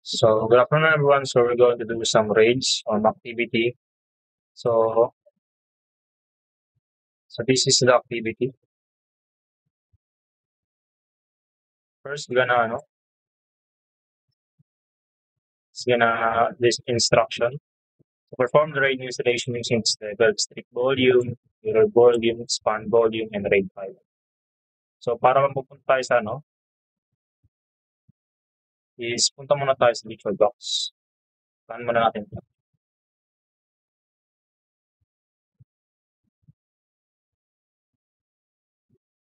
So, good afternoon, everyone. So, we're going to do some raids on activity. So, this is the activity. First, this instruction. To perform the raid installation using the valve strict volume, mirror volume, span volume, and raid file. So, para mapupunta tayo sa is punta muna tayo sa virtual box. Saan muna natin ito?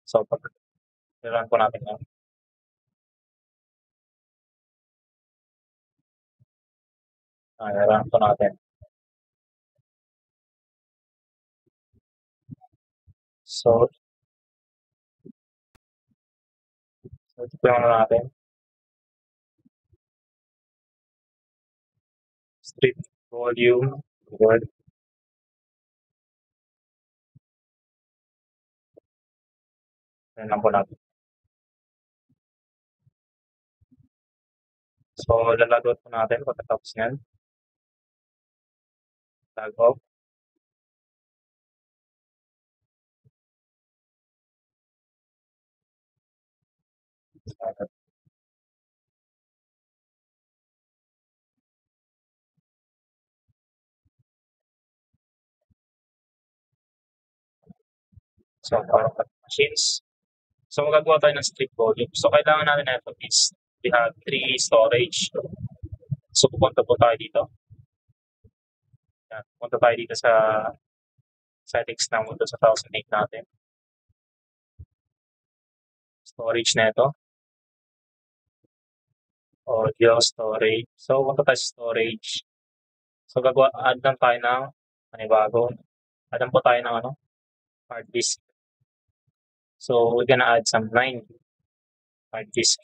So, pag-run po natin yan. Run po natin. So, ito po yung natin. Strict volume, word. Yan lang po natin. So, lalagot po natin pagkatapos yan. Log off. So, machines. So, magagawa tayo ng strict volume. So, kailangan natin na ito is we have 3 storage. So, pupunta po tayo dito. Yan. Pupunta tayo dito sa settings ng Windows 2008 natin. Storage na ito. Audio storage. So, pupunta tayo sa storage. So, add lang tayo ng panibago. Add lang po tayo ng hard disk. So, we're gonna add some 9 hard disk.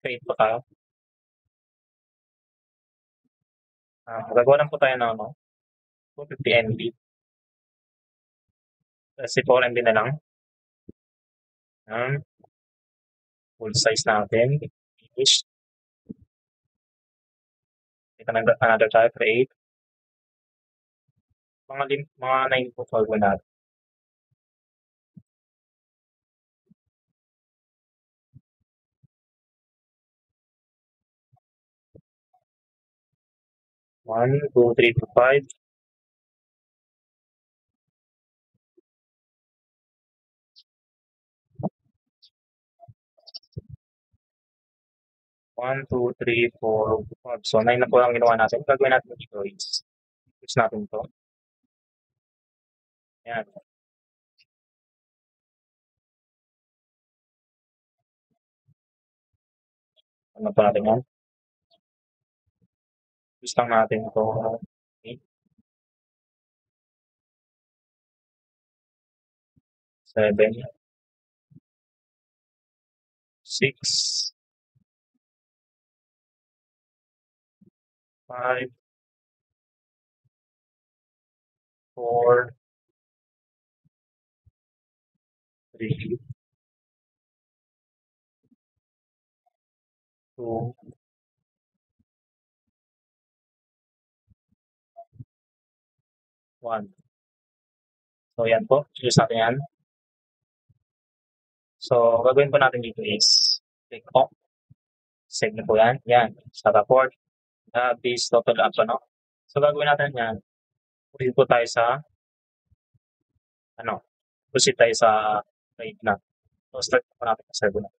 Create po tayo. Magagawa lang po tayo ng 250 MB. Kasi 4 MB na lang. Full size natin. Finish. Ito another tayo, create. Mga 9 po gagawin natin. One, two, three, four, 5. One, two, three, 4, 5. So, 9 na po ang ginawa natin. Gagawin natin dito is use natin to. Ayan. Ano pa natin yan? Use lang natin ito. 8, 7, 6, 5, 4, 3, 2, 1. So, yan po. Use natin yan. So, gagawin po natin dito is click off. Save na po yan. Yan. Sa report. This total up, So, gagawin natin yan. Proceed po tayo sa proceed tayo sa raid na. So, start po natin sa server na.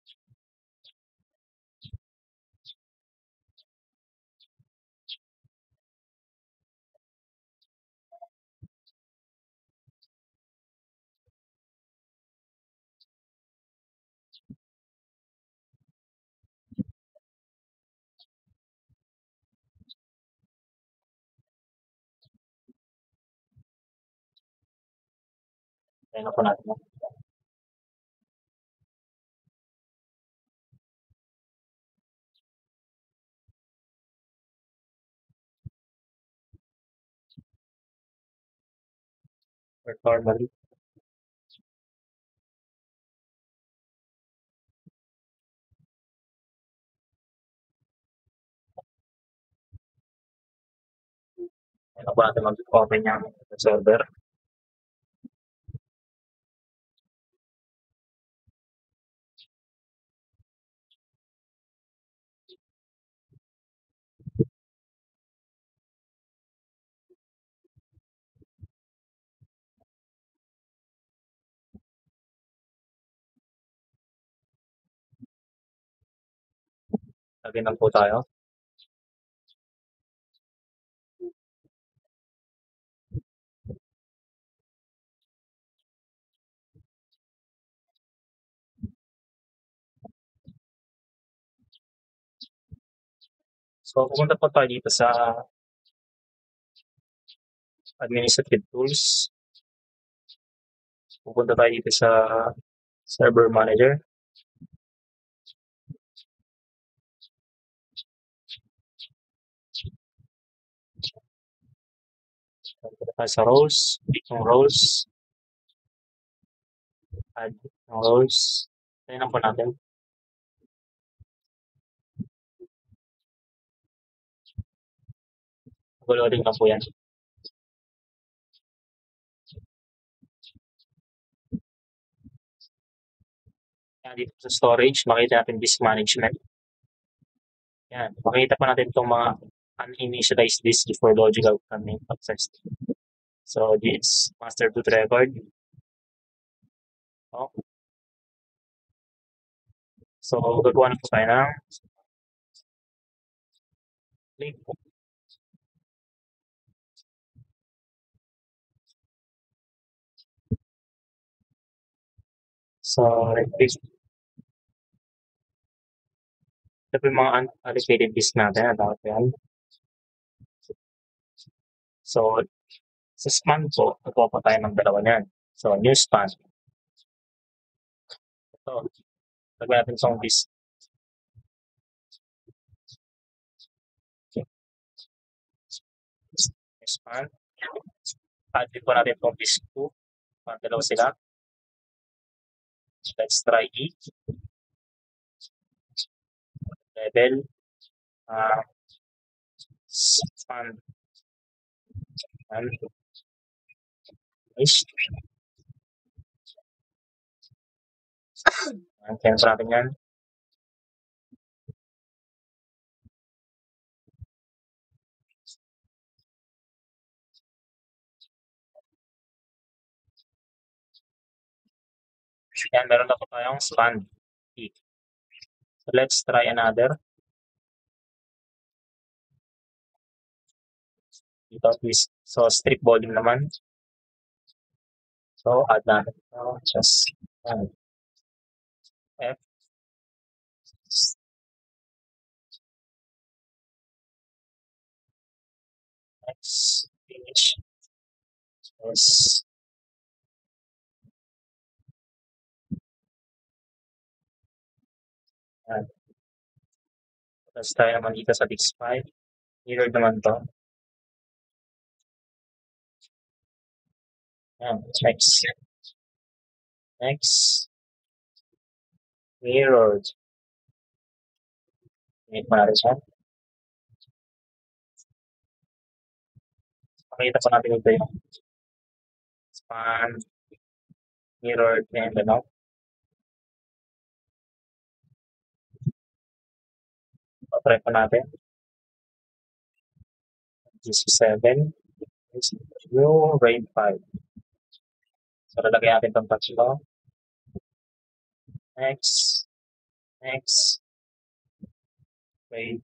Ayan na po natin. Normally. Kailangan po natin mag-open yung server. Lagyan lang po tayo. So, pupunta po tayo dito sa administrative tools. Pupunta tayo dito sa server manager. Pupunta tayo sa roles. Click yung roles. Add yung roles. Tayo lang po natin. Loading lang po yan. Yan, dito sa storage, makita natin disk management. Yan, makita pa natin itong mga uninitialized disk for logical content access. So, this master boot record. Oh. So, gagawa na po tayo ng link. So, like-click. Ito po yung mga unallocated disk natin. Dapat yan. So, sa span po, nagawa po tayo ng dalawa niyan. So, new span. Ito. Lagyan natin itong disk. Span. Add po natin itong disk 2. Dalawa sila. Let's try E. Level. Span. And nice. Cancel natin yan. Yan, meron na po tayong span E. So, let's try another. Dito, please. So, strip volume naman. So, add natin. So, just F. X. Finish. S. Yan. Tapos tayo naman dito sa disk 5. Mirror naman to. Yan. Next. Next. Mirrored. Init mo natin siya. Pakita po natin ito yung span, mirrored, and ano. Try po natin. Disk 7. New RAID 5. So, lalagay natin itong tatlo. Next. Next. RAID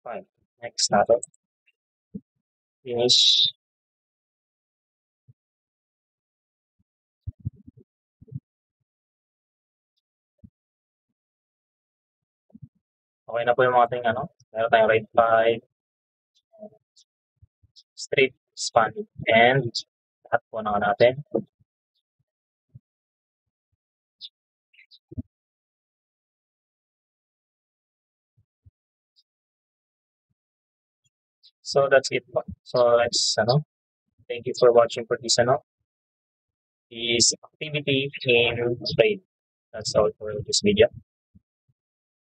5. Next natin. Finish. Okay na po yung mga ating ano. Meron tayong RAID 5. Strip, span, and lahat po na natin. So, that's it po. So, let's, thank you for watching for this, this activity in RAID. That's all for this video.